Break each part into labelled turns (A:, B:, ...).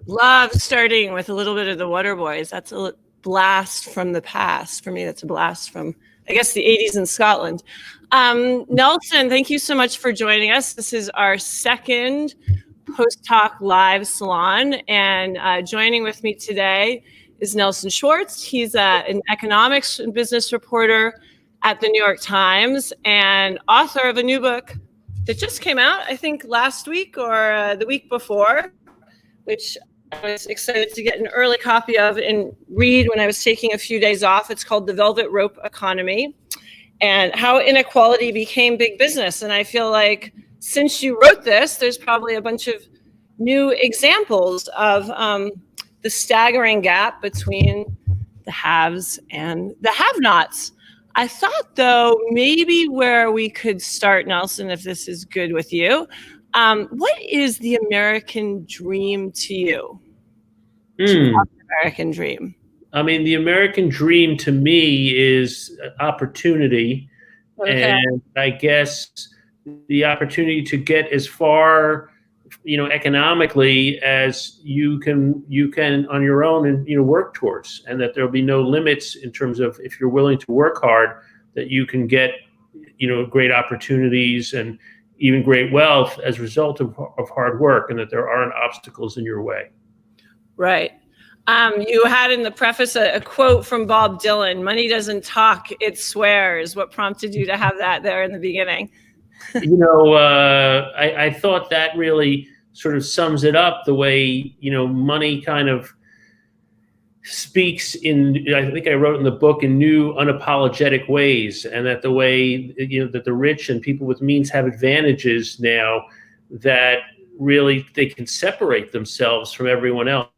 A: Love starting with a little bit of the Waterboys. That's a blast from the past. For me, that's a blast from, I guess, the 80s in Scotland. Nelson, thank you so much for joining us. This is our second Posthoc live salon, and joining with me today is Nelson Schwartz. He's an economics and business reporter at the New York Times and author of a new book that just came out, I think, last week or the week before, which I was excited to get an early copy of and read when I was taking a few days off. It's called The Velvet Rope Economy and How Inequality Became Big Business. And I feel like since you wrote this, there's probably a bunch of new examples of the staggering gap between the haves and the have-nots. I thought, though, maybe where we could start, Nelson, if this is good with you, what is the American dream to you? American dream.
B: I mean, the American dream to me is opportunity, and I guess the opportunity to get as far, economically as you can on your own and work towards, and that there'll be no limits in terms of if you're willing to work hard, that you can get great opportunities and even great wealth as a result of hard work, and that there aren't obstacles in your way.
A: Right. You had in the preface a quote from Bob Dylan: "Money doesn't talk, it swears." What prompted you to have that there in the beginning?
B: I thought that really sort of sums it up, the way, money kind of speaks in, I think I wrote in the book, in new unapologetic ways, and that the way, that the rich and people with means have advantages now, that really they can separate themselves from everyone else.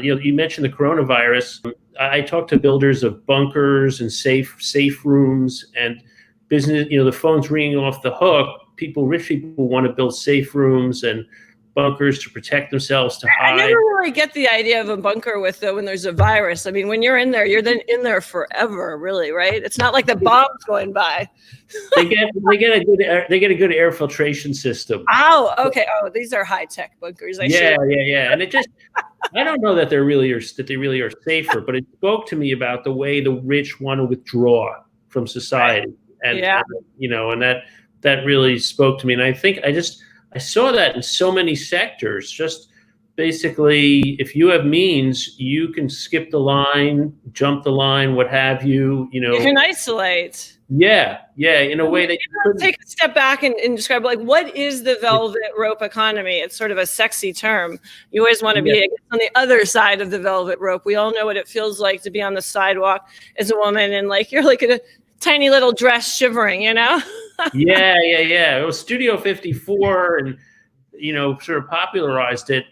B: You mentioned the coronavirus. I talked to builders of bunkers and safe rooms and business. The phone's ringing off the hook. Rich people want to build safe rooms and bunkers to protect themselves, to hide. I
A: never really get the idea of a bunker when there's a virus. I mean, when you're in there, you're then in there forever, really, right? It's not like the bomb's going by.
B: They get a good air filtration system.
A: Oh, okay. Oh, these are high tech bunkers.
B: Yeah. And it just, I don't know that they really are safer, but it spoke to me about the way the rich want to withdraw from society, and that really spoke to me. And I think I saw that in so many sectors. Just basically, if you have means, you can skip the line, jump the line, what have you. You can
A: isolate.
B: Yeah, in a way that you couldn't.
A: Take a step back and describe, what is the velvet rope economy? It's sort of a sexy term. You always want to be on the other side of the velvet rope. We all know what it feels like to be on the sidewalk as a woman, and you're in a tiny little dress shivering, Yeah.
B: It was Studio 54 and, sort of popularized it.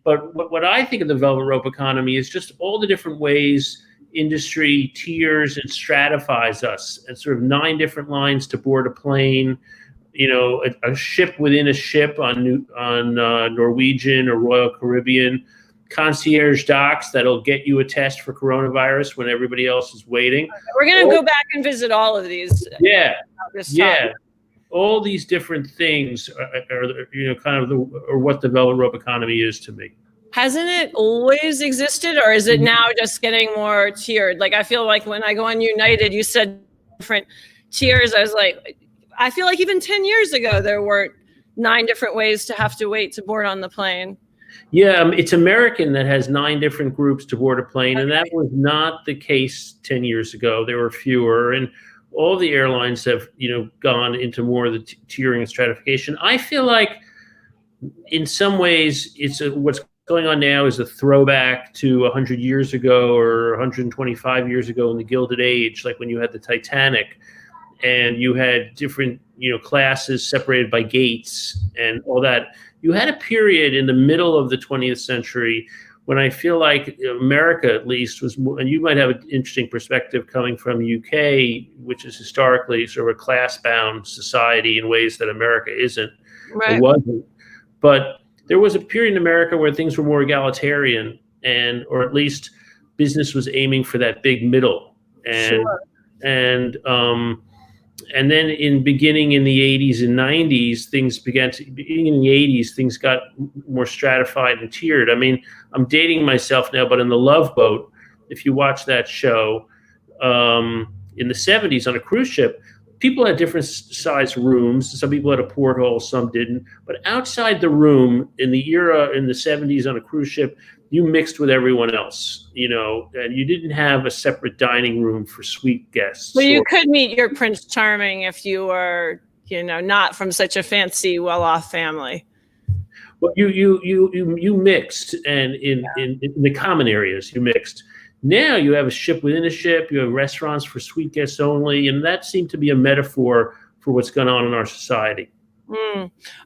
B: But what I think of the velvet rope economy is just all the different ways industry tiers and stratifies us, and sort of 9 different lines to board a plane, a ship within a ship on Norwegian or Royal Caribbean, concierge docks that'll get you a test for coronavirus when everybody else is waiting.
A: We're going to go back and visit all of these.
B: All these different things are what the velvet rope economy is to me.
A: Hasn't it always existed, or is it now just getting more tiered? I feel like when I go on United, you said different tiers. I feel like even 10 years ago, there weren't 9 different ways to have to wait to board on the plane.
B: Yeah, it's American that has 9 different groups to board a plane, and that was not the case 10 years ago. There were fewer, and all the airlines have, gone into more of the tiering and stratification. I feel like, in some ways, what's going on now is a throwback to 100 years ago or 125 years ago in the Gilded Age, like when you had the Titanic, and you had different, classes separated by gates and all that. You had a period in the middle of the 20th century when I feel like America, at least, was more, and you might have an interesting perspective coming from UK, which is historically sort of a class-bound society in ways that America isn't, or wasn't. But there was a period in America where things were more egalitarian, or at least business was aiming for that big middle. And And then beginning in the 80s and 90s, beginning in the 80s, things got more stratified and tiered. I mean, I'm dating myself now, but in The Love Boat, if you watch that show, in the 70s on a cruise ship, people had different size rooms. Some people had a porthole, some didn't. But outside the room in the era in the 70s on a cruise ship, you mixed with everyone else, and you didn't have a separate dining room for suite guests.
A: Well, you could meet your Prince Charming if you were, not from such a fancy, well-off family.
B: Well, you mixed, and in the common areas, you mixed. Now you have a ship within a ship. You have restaurants for suite guests only, and that seemed to be a metaphor for what's going on in our society.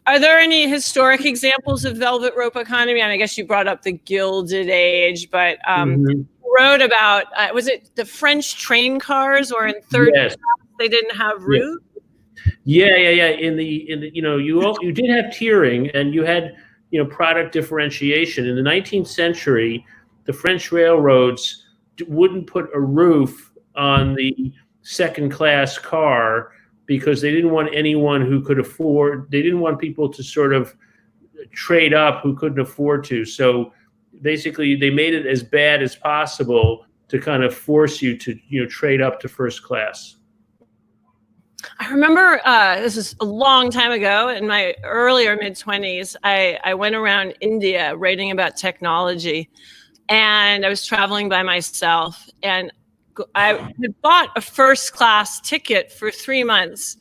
A: Are there any historic examples of velvet rope economy? And I guess you brought up the Gilded Age, but you wrote about, was it the French train cars, or in third class they didn't have roofs?
B: Yeah. In the you did have tiering, and you had product differentiation. In the 19th century, the French railroads wouldn't put a roof on the second class car, because they didn't want anyone who could afford, they didn't want people to sort of trade up who couldn't afford to. So basically they made it as bad as possible to kind of force you to, trade up to first class.
A: I remember, this is a long time ago, in my earlier mid-20s, I went around India writing about technology, and I was traveling by myself, and I had bought a first class ticket for 3 months,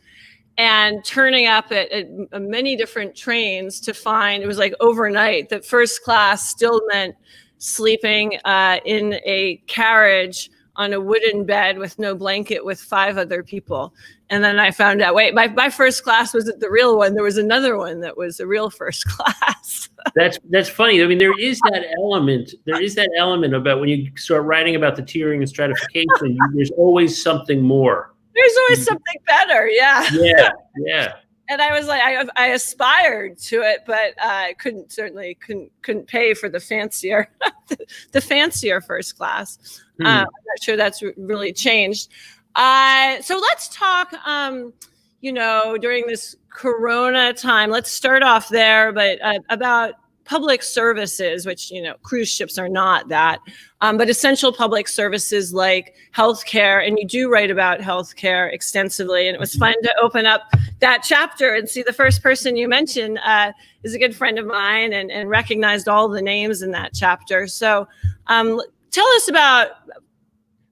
A: and turning up at many different trains to find, it was like overnight, that first class still meant sleeping in a carriage on a wooden bed with no blanket with 5 other people. And then I found out, wait, my first class wasn't the real one. There was another one that was the real first class.
B: That's funny. I mean, there is that element about when you start writing about the tiering and stratification, there's always something more.
A: There's always something better. Yeah.
B: Yeah.
A: And I was like, I aspired to it, but I couldn't pay for the fancier, the fancier first class. I'm not sure that's really changed. So let's talk, during this Corona time, let's start off there, but about public services, which, cruise ships are not that, but essential public services like healthcare. And you do write about healthcare extensively. And it was fun to open up that chapter and see the first person you mentioned is a good friend of mine, and recognized all the names in that chapter. So tell us about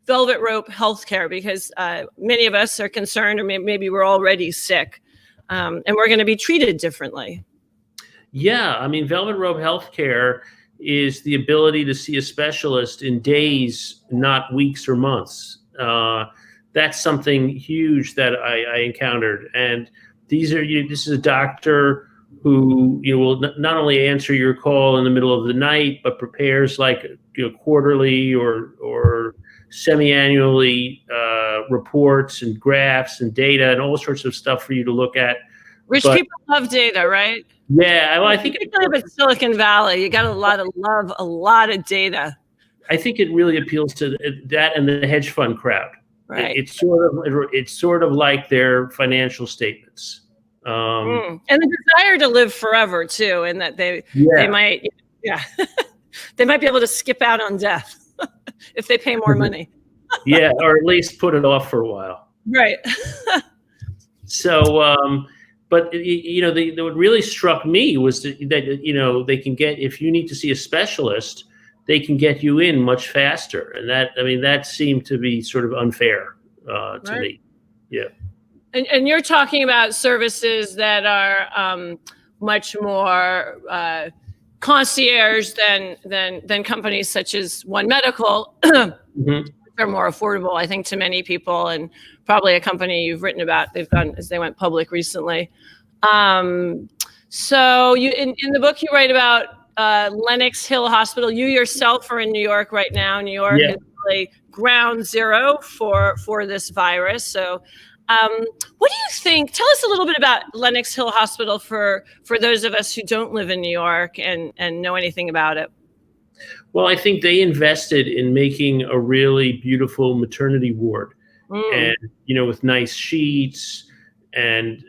A: Velvet Rope Healthcare, because many of us are concerned, or maybe we're already sick, and we're going to be treated differently.
B: Yeah, I mean, Velvet Rope Healthcare is the ability to see a specialist in days, not weeks or months. That's something huge that I encountered. And this is a doctor who will not only answer your call in the middle of the night, but prepares quarterly or semi-annually reports and graphs and data and all sorts of stuff for you to look at.
A: Rich people love data, right?
B: Yeah, well, I think
A: particularly in Silicon Valley, you got a lot of data.
B: I think it really appeals to that and the hedge fund crowd.
A: Right.
B: It's sort of like their financial statements.
A: And the desire to live forever too, and that they might they might be able to skip out on death if they pay more money.
B: Yeah, or at least put it off for a while.
A: Right.
B: So, but what really struck me was that they can get, if you need to see a specialist, they can get you in much faster, and that seemed to be sort of unfair to me. Yeah.
A: And you're talking about services that are much more concierge than companies such as One Medical. They're more affordable, I think, to many people, and probably a company you've written about. They went public recently. So you in the book you write about Lenox Hill Hospital. You yourself are in New York right now. New York is really ground zero for this virus. So what do you think? Tell us a little bit about Lenox Hill Hospital for those of us who don't live in New York and know anything about it.
B: Well, I think they invested in making a really beautiful maternity ward. and, with nice sheets and,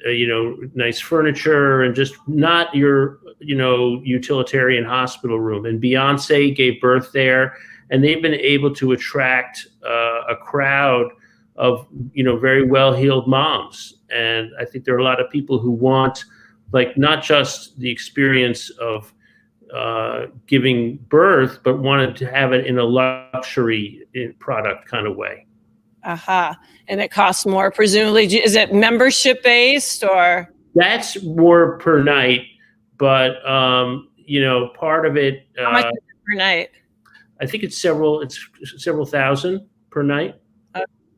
B: nice furniture, and just not your, utilitarian hospital room. And Beyonce gave birth there, and they've been able to attract a crowd of, very well-heeled moms. And I think there are a lot of people who want, like, not just the experience of giving birth, but wanted to have it in a luxury product kind of way.
A: And it costs more, presumably. Is it membership based, or?
B: That's more per night, but part of it.
A: How much is it per night?
B: I think it's several thousand per night.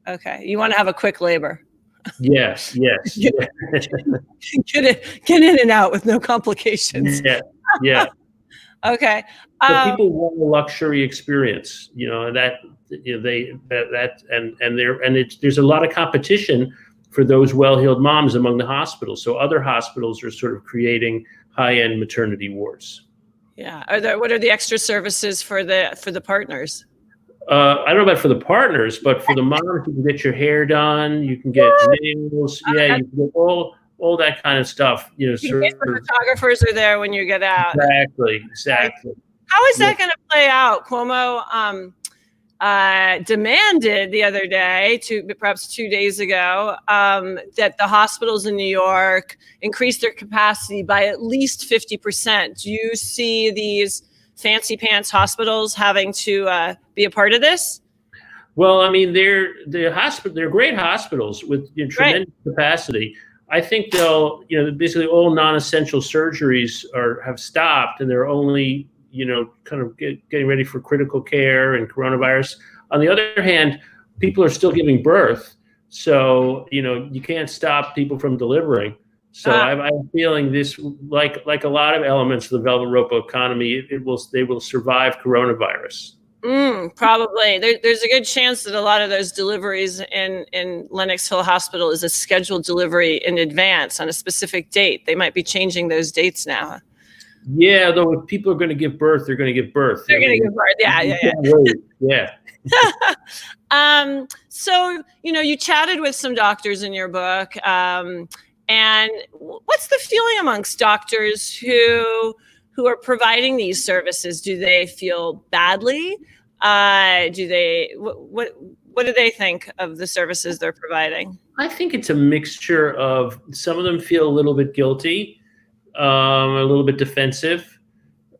A: Okay, you want to have a quick labor.
B: Yes.
A: Get in and out with no complications.
B: Yeah.
A: Okay.
B: So people want a luxury experience, there's a lot of competition for those well-heeled moms among the hospitals. So other hospitals are sort of creating high-end maternity wards.
A: Yeah. What are the extra services for the partners?
B: I don't know about for the partners, but for the moms, you can get your hair done, you can get nails, you can get all that kind of stuff. The
A: photographers are there when you get out.
B: Exactly.
A: How is that going to play out? Cuomo demanded the other day, perhaps 2 days ago, that the hospitals in New York increase their capacity by at least 50%. Do you see these fancy pants hospitals having to be a part of this?
B: Well, I mean, they're great hospitals with tremendous capacity. I think they'll, basically all non-essential surgeries have stopped, and they're only, kind of getting ready for critical care and coronavirus. On the other hand, people are still giving birth, so you can't stop people from delivering. So I'm feeling this, like a lot of elements of the Velvet Rope economy, they will survive coronavirus.
A: Probably. There's a good chance that a lot of those deliveries in Lenox Hill Hospital is a scheduled delivery in advance on a specific date. They might be changing those dates now.
B: Yeah, though if people are going to give birth, they're going to give birth.
A: They're going to give birth.
B: Yeah.
A: So, you chatted with some doctors in your book. And what's the feeling amongst doctors who are providing these services? Do they feel badly? What do they think of the services they're providing?
B: I think it's a mixture of, some of them feel a little bit guilty, a little bit defensive,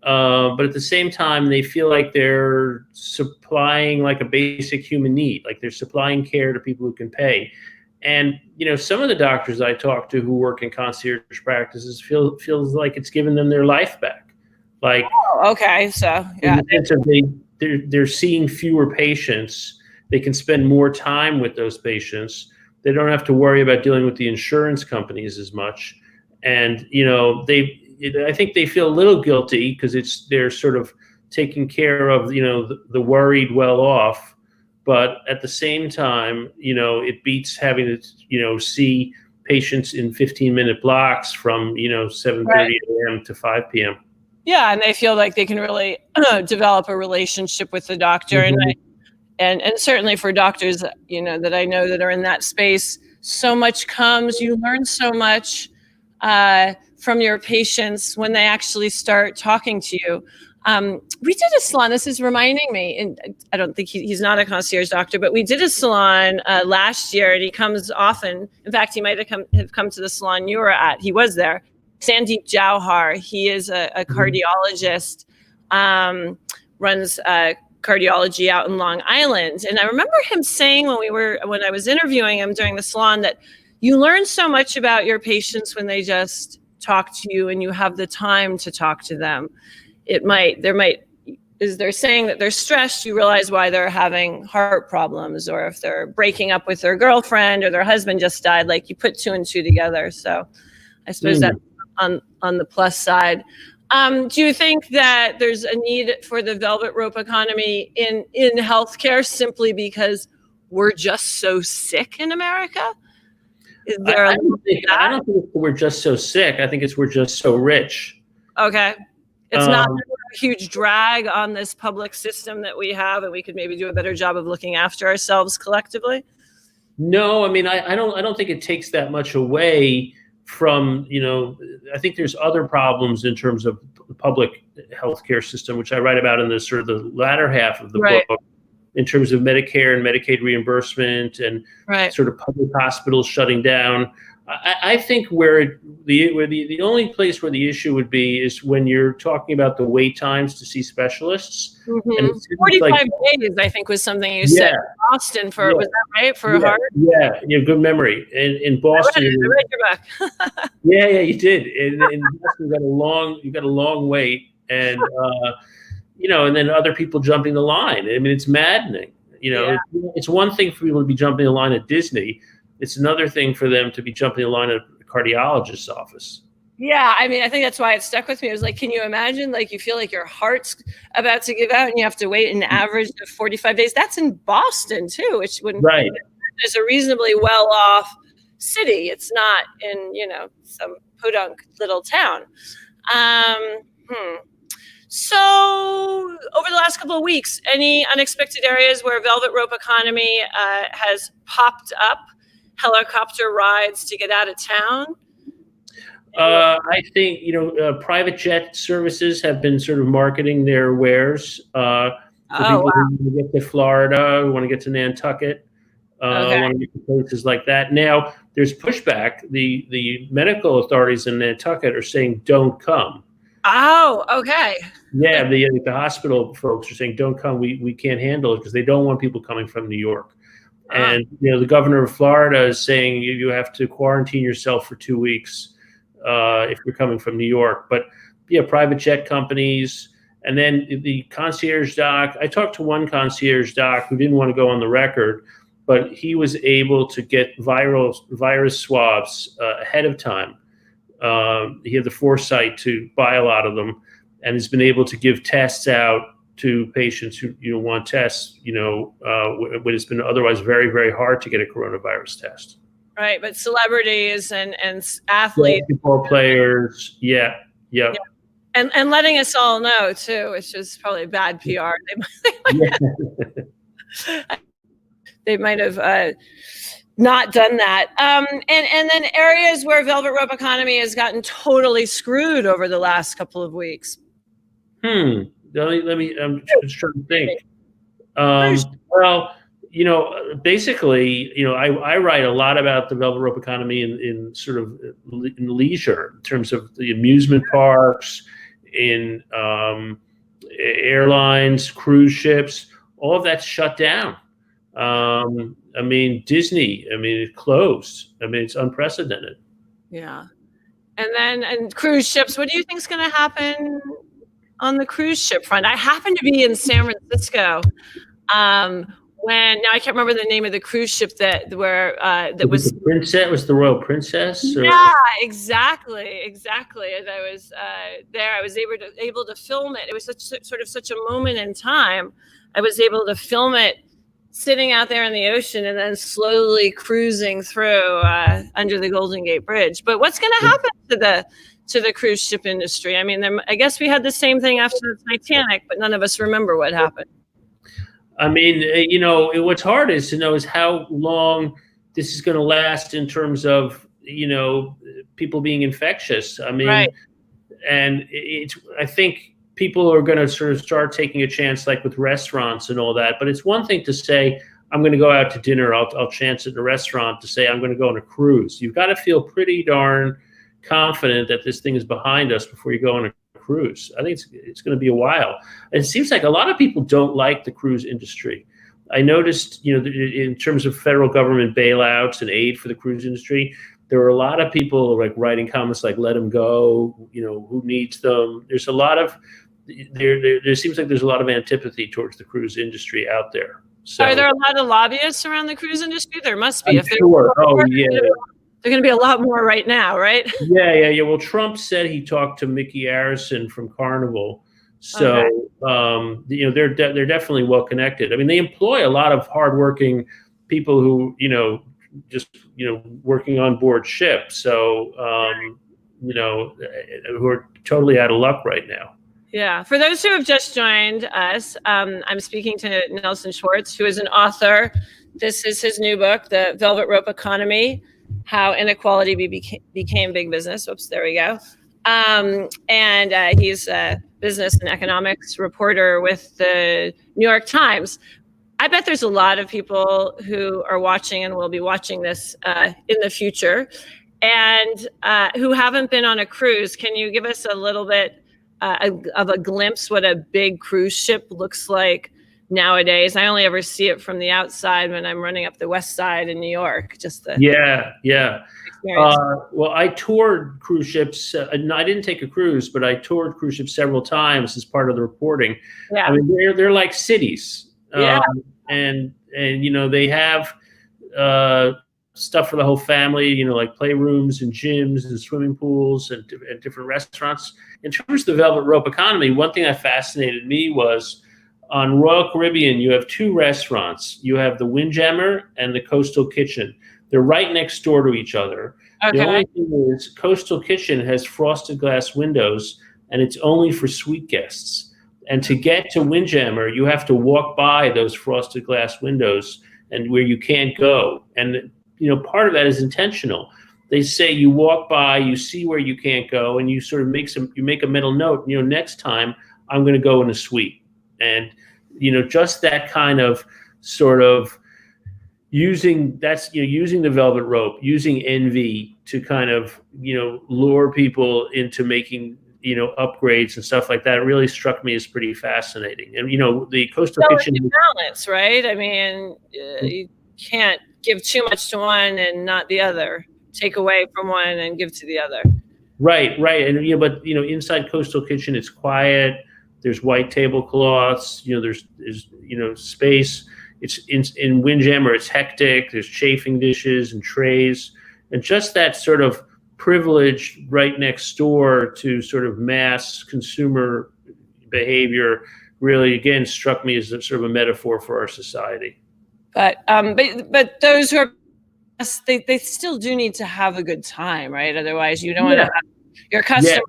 B: but at the same time, they feel like they're supplying like a basic human need, like they're supplying care to people who can pay. And, some of the doctors I talk to who work in concierge practices feels like it's given them their life back. Like,
A: okay. So, yeah.
B: They're seeing fewer patients. They can spend more time with those patients. They don't have to worry about dealing with the insurance companies as much. And, I think they feel a little guilty because they're sort of taking care of, the worried well-off. But at the same time, it beats having to, see patients in 15-minute blocks from, 7:30 a.m. to 5 p.m.
A: Yeah, and they feel like they can really develop a relationship with the doctor.
B: Mm-hmm.
A: And certainly for doctors, that I know that are in that space, so much comes. You learn so much from your patients when they actually start talking to you. We did a salon. This is reminding me, and I don't think he's not a concierge doctor, but we did a salon last year, and he comes often. In fact, he might have come to the salon you were at. He was there. Sandeep Jauhar. He is a cardiologist, runs cardiology out in Long Island. And I remember him saying when I was interviewing him during the salon that you learn so much about your patients when they just talk to you and you have the time to talk to them. As they're saying that they're stressed, you realize why they're having heart problems, or if they're breaking up with their girlfriend or their husband just died, like you put two and two together. So I suppose that's on the plus side. Do you think that there's a need for the Velvet Rope economy in healthcare simply because we're just so sick in America? Is there
B: I don't think we're just so sick. I think we're just so rich.
A: Okay. It's not a huge drag on this public system that we have, and we could maybe do a better job of looking after ourselves collectively.
B: No, I mean, I don't think it takes that much away from, I think there's other problems in terms of the public healthcare system, which I write about in the sort of the latter half of the book, in terms of Medicare and Medicaid reimbursement and sort of public hospitals shutting down. I think where the only place where the issue would be is when you're talking about the wait times to see specialists.
A: And 45 days, I think, was something you said. Boston was that right? For a heart?
B: Yeah, good memory. In Boston,
A: I read your book.
B: yeah, you did. In Boston, you got a long wait, and and then other people jumping the line. I mean, it's maddening. It's one thing for people to be jumping the line at Disney. It's another thing for them to be jumping the line at a cardiologist's office.
A: Yeah, I mean, I think that's why it stuck with me. It was like, can you imagine, like, you feel like your heart's about to give out and you have to wait an average of 45 days? That's in Boston, too, which wouldn't be as a reasonably well-off city. It's not in, some podunk little town. So over the last couple of weeks, any unexpected areas where Velvet Rope Economy has popped up? Helicopter rides to get out of town?
B: I think, private jet services have been sort of marketing their wares. For people who want to get to Florida, who want to get to Nantucket, want to get to places like that. Now, there's pushback. The medical authorities in Nantucket are saying, don't come.
A: Oh, okay.
B: Yeah, the hospital folks are saying, don't come. We can't handle it because they don't want people coming from New York. And the governor of Florida is saying you have to quarantine yourself for 2 weeks if you're coming from New York. But private jet companies, and then the concierge doc. I talked to one concierge doc who didn't want to go on the record, but he was able to get virus swabs ahead of time. He had the foresight to buy a lot of them, and has been able to give tests out to patients who want tests, when it's been otherwise very, very hard to get a coronavirus test.
A: Right, but celebrities and athletes,
B: football players,
A: and letting us all know too, which is probably bad PR. They might have not done that. And then areas where Velvet Rope Economy has gotten totally screwed over the last couple of weeks.
B: Let me. I'm just trying to think. Well, basically, I write a lot about the Velvet Rope Economy in sort of in leisure, in terms of the amusement parks, in airlines, cruise ships. All of that's shut down. I mean, Disney. I mean, it closed. I mean, it's unprecedented.
A: Yeah, and cruise ships. What do you think is going to happen on the cruise ship front? I happened to be in San Francisco when, now I can't remember the name of the cruise ship that was
B: the Princess. Was the Royal Princess? Or?
A: Yeah, exactly. As I was there, I was able to film it. It was such a moment in time. I was able to film it sitting out there in the ocean and then slowly cruising through under the Golden Gate Bridge. But what's going to happen to the cruise ship industry? I mean, I guess we had the same thing after the Titanic, but none of us remember what happened.
B: I mean, what's hard is to know is how long this is going to last in terms of, people being infectious. I mean, and I think people are going to sort of start taking a chance, like with restaurants and all that. But it's one thing to say, I'm going to go out to dinner. I'll chance it in a restaurant, to say I'm going to go on a cruise. You've got to feel pretty darn confident that this thing is behind us before you go on a cruise. I think it's going to be a while. And it seems like a lot of people don't like the cruise industry. I noticed, in terms of federal government bailouts and aid for the cruise industry, there were a lot of people like writing comments like, let them go, who needs them? There's a lot of, there seems like there's a lot of antipathy towards the cruise industry out there. So,
A: are there a lot of lobbyists around the cruise industry? There must be.
B: Sure. Oh, yeah.
A: They're going to be a lot more right now, right?
B: Yeah. Well, Trump said he talked to Mickey Arison from Carnival. So, they're definitely well connected. I mean, they employ a lot of hardworking people who, working on board ships. So, who are totally out of luck right now.
A: Yeah. For those who have just joined us, I'm speaking to Nelson Schwartz, who is an author, This is his new book, The Velvet Rope Economy, How Inequality Became Big Business. Oops, there we go. And he's a business and economics reporter with the New York Times. I bet there's a lot of people who are watching and will be watching this in the future and who haven't been on a cruise. Can you give us a little bit of a glimpse what a big cruise ship looks like nowadays? I only ever see it from the outside when I'm running up the west side in New York. Just the
B: yeah. Well, I toured cruise ships. I didn't take a cruise, but I toured cruise ships several times as part of the reporting.
A: Yeah.
B: I mean, they're like cities.
A: Yeah.
B: And you know, they have stuff for the whole family, you know, like playrooms and gyms and swimming pools and different restaurants. In terms of the Velvet Rope economy, one thing that fascinated me was on Royal Caribbean, you have two restaurants. You have the Windjammer and the Coastal Kitchen. They're right next door to each other.
A: Okay.
B: The only thing is Coastal Kitchen has frosted glass windows, and it's only for suite guests. And to get to Windjammer, you have to walk by those frosted glass windows and where you can't go. And, you know, part of that is intentional. They say you walk by, you see where you can't go, and you sort of make a mental note, you know, next time I'm going to go in a suite. And, you know, just that kind of sort of using the velvet rope, using envy to kind of, you know, lure people into making, you know, upgrades and stuff like that really struck me as pretty fascinating. And, you know, the Coastal Kitchen
A: balance, right? I mean, you can't give too much to one and not the other. Take away from one and give to the other. Right.
B: And, you know, but, you know, inside Coastal Kitchen, it's quiet. There's white tablecloths. You know, there's you know, space. It's in Windjammer, it's hectic. There's chafing dishes and trays, and just that sort of privilege right next door to sort of mass consumer behavior really, again, struck me as a sort of a metaphor for our society.
A: But those who are, they still do need to have a good time, right? Otherwise, you don't want to have your customers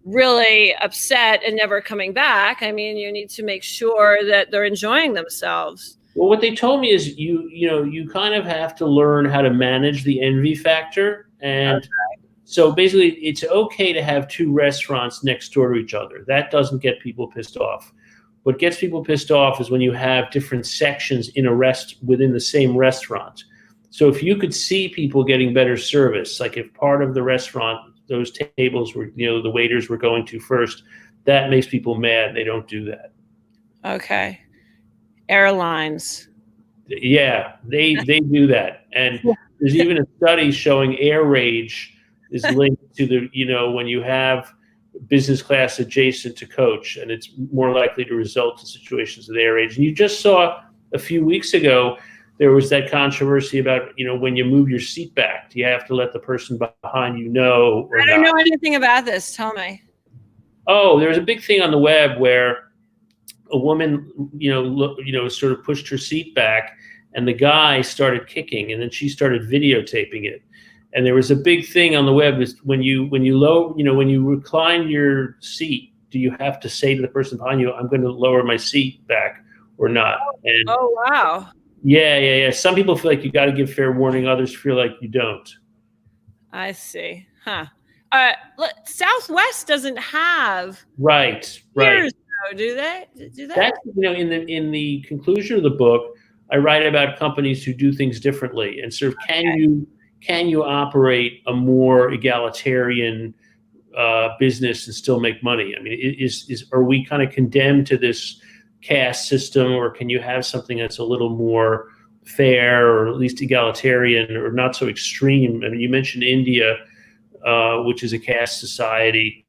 A: really upset and never coming back. I mean, you need to make sure that they're enjoying themselves.
B: Well, what they told me is you kind of have to learn how to manage the envy factor. And so basically it's okay to have two restaurants next door to each other. That doesn't get people pissed off. What gets people pissed off is when you have different sections within the same restaurant. So if you could see people getting better service, like if part of the restaurant, those tables were, you know, the waiters were going to first, that makes people mad. They don't do that.
A: Okay. Airlines.
B: Yeah, they do that. And there's even a study showing air rage is linked to the, you know, when you have business class adjacent to coach, and it's more likely to result in situations of air rage. And you just saw a few weeks ago, there was that controversy about, you know, when you move your seat back, do you have to let the person behind you know or
A: I don't know anything about this. Tell me.
B: Oh, there was a big thing on the web where a woman, sort of pushed her seat back, and the guy started kicking, and then she started videotaping it. And there was a big thing on the web is when you recline your seat, do you have to say to the person behind you, I'm going to lower my seat back or not? And
A: oh wow.
B: Yeah. Some people feel like you got to give fair warning. Others feel like you don't.
A: I see. Huh. Southwest doesn't have
B: right.
A: Though, do they?
B: That's, you know, in the conclusion of the book, I write about companies who do things differently and sort of can you operate a more egalitarian business and still make money? I mean, are we kind of condemned to this caste system, or can you have something that's a little more fair or at least egalitarian or not so extreme? I mean, you mentioned India, which is a caste society.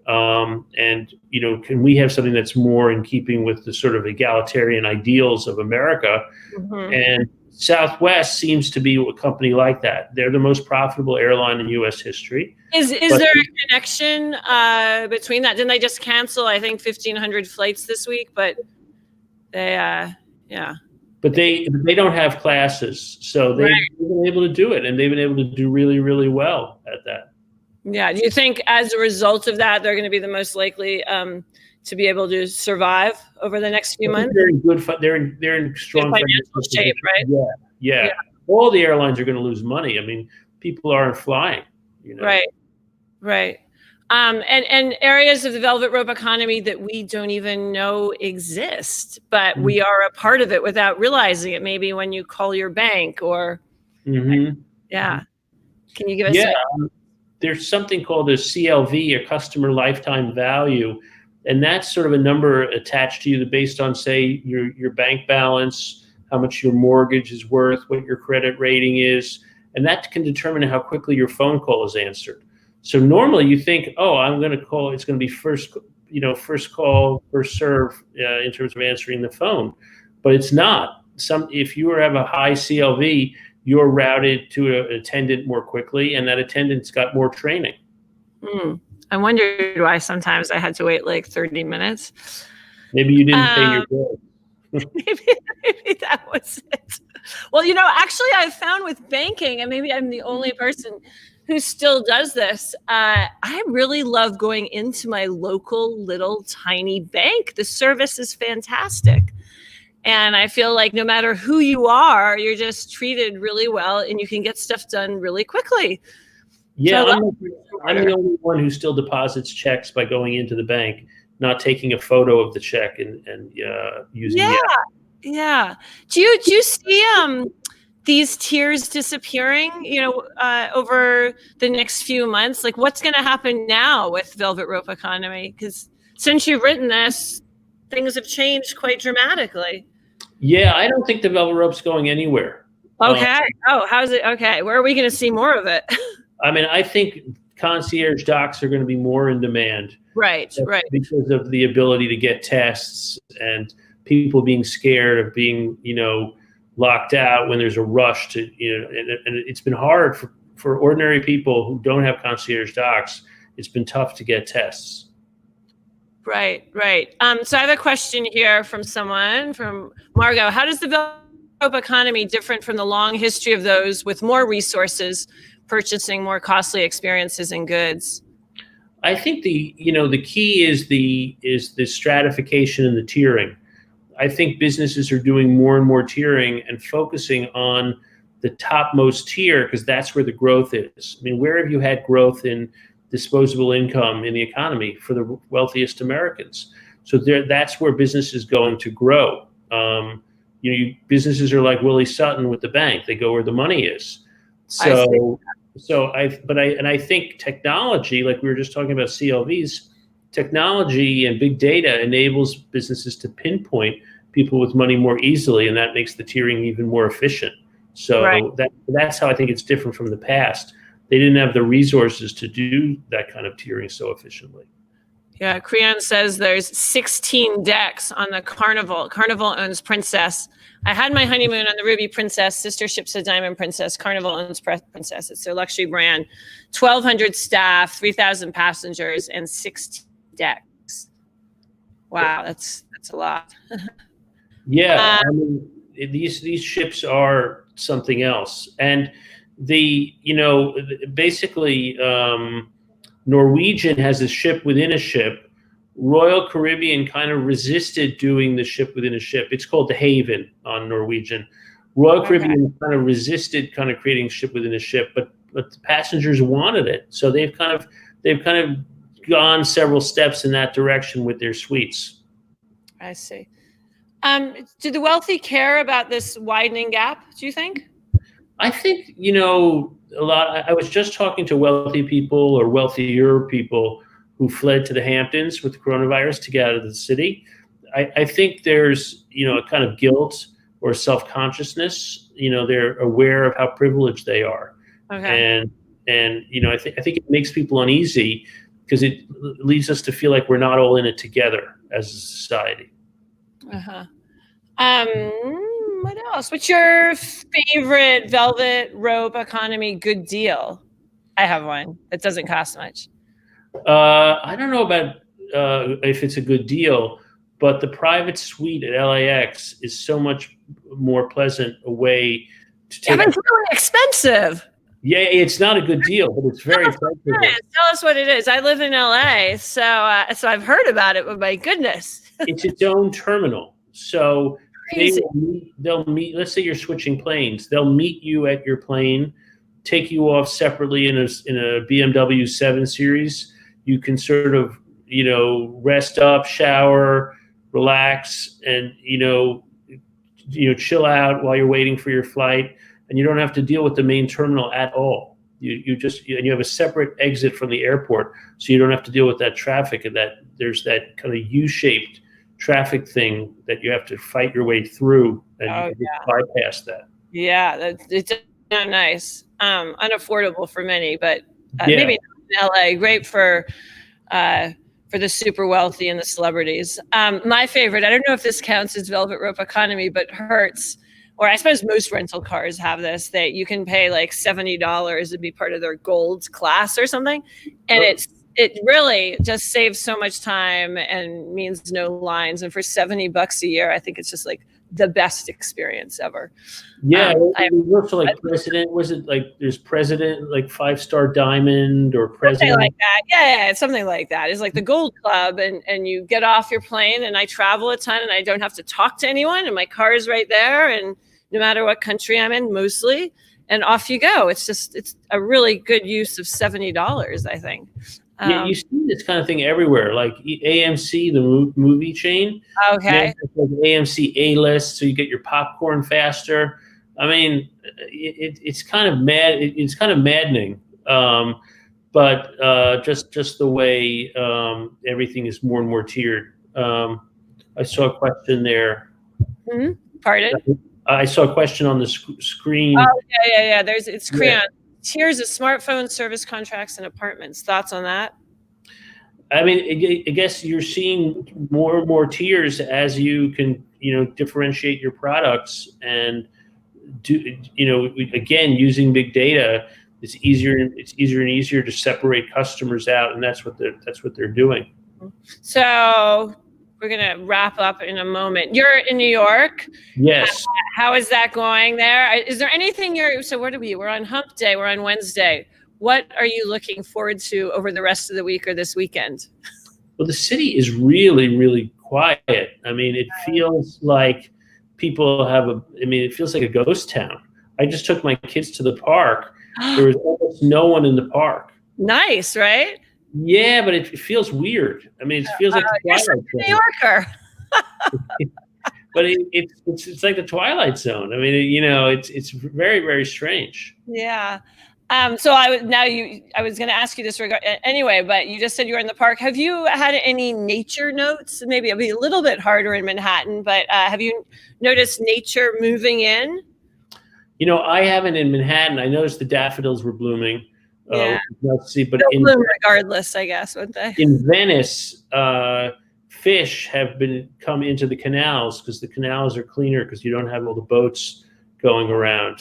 B: And, you know, can we have something that's more in keeping with the sort of egalitarian ideals of America? Mm-hmm. And Southwest seems to be a company like that. They're the most profitable airline in U.S. history.
A: Is there a connection between that? Didn't they just cancel, I think, 1,500 flights this week? But they,
B: But they don't have classes, so they've been able to do it, and they've been able to do really, really well at that.
A: Yeah. Do you think as a result of that, they're going to be the most likely to be able to survive over the next few months?
B: They're in good. They're in strong
A: financial shape, right?
B: Yeah. All the airlines are going to lose money. I mean, people aren't flying.
A: Right. And areas of the velvet rope economy that we don't even know exist, but we are a part of it without realizing it. Maybe when you call your bank or, yeah. Can you give us?
B: Yeah, there's something called a CLV, a customer lifetime value, and that's sort of a number attached to you based on, say, your bank balance, how much your mortgage is worth, what your credit rating is, and that can determine how quickly your phone call is answered. So normally you think, oh, I'm going to call, it's going to be first call, first serve in terms of answering the phone, but it's not. If you have a high CLV, you're routed to an attendant more quickly, and that attendant's got more training.
A: I wondered why sometimes I had to wait like 30 minutes.
B: Maybe you didn't pay your bill.
A: maybe that was it. Well, actually I've found with banking, and maybe I'm the only person who still does this, I really love going into my local little tiny bank. The service is fantastic. And I feel like no matter who you are, you're just treated really well and you can get stuff done really quickly.
B: Yeah, so I'm the only one who still deposits checks by going into the bank, not taking a photo of the check and using the app.
A: Yeah. Do you see these tiers disappearing, over the next few months? Like, what's going to happen now with Velvet Rope Economy? Because since you've written this, things have changed quite dramatically.
B: Yeah, I don't think the Velvet Rope's going anywhere.
A: Okay. How's it? Okay. Where are we going to see more of it?
B: I mean, I think concierge docs are going to be more in demand.
A: Right.
B: Because of the ability to get tests and people being scared of being, locked out when there's a rush to, and it's been hard for ordinary people who don't have concierge docs. It's been tough to get tests.
A: Right. So I have a question here from Margot. How does the Velvet Rope economy different from the long history of those with more resources purchasing more costly experiences and goods?
B: I think the key is the stratification and the tiering. I think businesses are doing more and more tiering and focusing on the topmost tier because that's where the growth is. I mean, where have you had growth in disposable income in the economy for the wealthiest Americans? So that's where business is going to grow. Businesses are like Willie Sutton with the bank; they go where the money is. I think technology, like we were just talking about CLVs, technology and big data enables businesses to pinpoint people with money more easily, and that makes the tiering even more efficient. So that's how I think it's different from the past. They didn't have the resources to do that kind of tiering so efficiently.
A: Yeah, Creon says there's 16 decks on the Carnival. Carnival owns Princess. I had my honeymoon on the Ruby Princess. Sister ship's a Diamond Princess. Carnival owns Princess. It's their luxury brand. 1,200 staff, 3,000 passengers, and 16 decks. Wow, that's a lot.
B: Yeah, I mean, these ships are something else, and basically Norwegian has a ship within a ship. Royal Caribbean kind of resisted doing the ship within a ship. It's called the Haven on Norwegian. Royal Caribbean kind of resisted kind of creating a ship within a ship, but the passengers wanted it, so they've kind of gone several steps in that direction with their suites.
A: I see. Do the wealthy care about this widening gap, do you think?
B: I think, a lot. I was just talking to wealthy people or wealthier people who fled to the Hamptons with the coronavirus to get out of the city. I think there's, a kind of guilt or self-consciousness. They're aware of how privileged they are. Okay. And I think it makes people uneasy because it leads us to feel like we're not all in it together as a society.
A: What else? What's your favorite Velvet Rope Economy good deal? I have one that doesn't cost much.
B: I don't know about if it's a good deal, but the private suite at LAX is so much more pleasant a way to take.
A: Yeah, but it's really expensive.
B: Yeah, it's not a good deal, but it's very effective.
A: Tell us what it is. I live in LA, so I've heard about it, but my goodness.
B: It's its own terminal. So
A: Crazy.
B: they'll meet, let's say you're switching planes. They'll meet you at your plane, take you off separately in a BMW 7 Series. You can sort of, rest up, shower, relax, and, chill out while you're waiting for your flight. And you don't have to deal with the main terminal at all. You have a separate exit from the airport, so you don't have to deal with that traffic, and that there's that kind of U-shaped traffic thing that you have to fight your way through, and you bypass that.
A: Yeah, it's not nice. Unaffordable for many, but maybe not in LA. Great for the super wealthy and the celebrities. My favorite, I don't know if this counts as Velvet Rope Economy, but Hertz, or I suppose most rental cars have this, that you can pay like $70 to be part of their gold class or something. And it really just saves so much time and means no lines. And for $70 a year, I think it's just like the best experience ever.
B: Yeah, also like president. Was it like there's president, like 5-star diamond or president?
A: Something like that. Yeah, something like that. It's like the Gold Club, and you get off your plane, and I travel a ton, and I don't have to talk to anyone, and my car is right there, and no matter what country I'm in, mostly, and off you go. It's a really good use of $70, I think.
B: Yeah, you see this kind of thing everywhere, like AMC, the movie chain.
A: Okay.
B: Like AMC A-list, so you get your popcorn faster. I mean, it's kind of mad. It's kind of maddening, but just the way everything is more and more tiered. I saw a question there.
A: Mm-hmm. Pardon?
B: I saw a question on the screen.
A: Oh, yeah. It's Creon. Tiers of smartphone service contracts and apartments. Thoughts on that?
B: I mean, I guess you're seeing more and more tiers as you can, differentiate your products and do, again, using big data. It's easier and easier to separate customers out, and that's what they're doing.
A: So we're gonna wrap up in a moment. You're in New York.
B: Yes.
A: How is that going there? Is there anything so what are we? We're on Hump Day. We're on Wednesday. What are you looking forward to over the rest of the week or this weekend?
B: Well, the city is really, really quiet. I mean, it feels like it feels like a ghost town. I just took my kids to the park. There was almost no one in the park.
A: Nice, right?
B: Yeah, but it feels weird. I mean, it feels like the Twilight Zone.
A: New Yorker.
B: But it's like the Twilight Zone. I mean, it's very, very strange.
A: Yeah. So I was going to ask you this anyway, but you just said you were in the park. Have you had any nature notes? Maybe it'll be a little bit harder in Manhattan, but have you noticed nature moving in?
B: I haven't in Manhattan. I noticed the daffodils were blooming.
A: Yeah.
B: Let's see, but
A: they'll bloom regardless, I guess, wouldn't they?
B: In Venice, fish have come into the canals because the canals are cleaner because you don't have all the boats going around,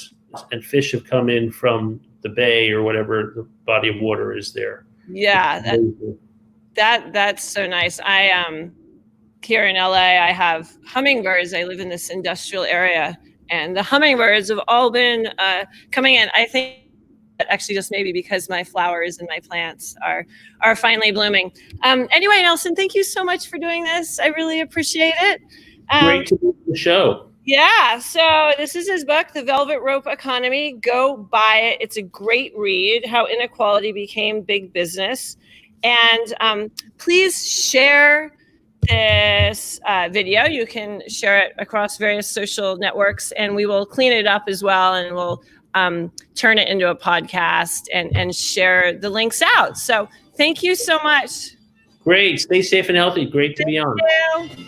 B: and fish have come in from the bay or whatever the body of water is there.
A: Yeah, that's so nice. I here in LA, I have hummingbirds. I live in this industrial area, and the hummingbirds have all been coming in. I think actually just maybe because my flowers and my plants are finally blooming. Anyway, Nelson, thank you so much for doing this. I really appreciate it.
B: Great to be on the show.
A: Yeah, so this is his book, The Velvet Rope Economy. Go buy it. It's a great read, How Inequality Became Big Business. And please share this video. You can share it across various social networks, and we will clean it up as well, and we'll turn it into a podcast and share the links out. So thank you so much.
B: Great. Stay safe and healthy. Great to be on.
A: Thank you.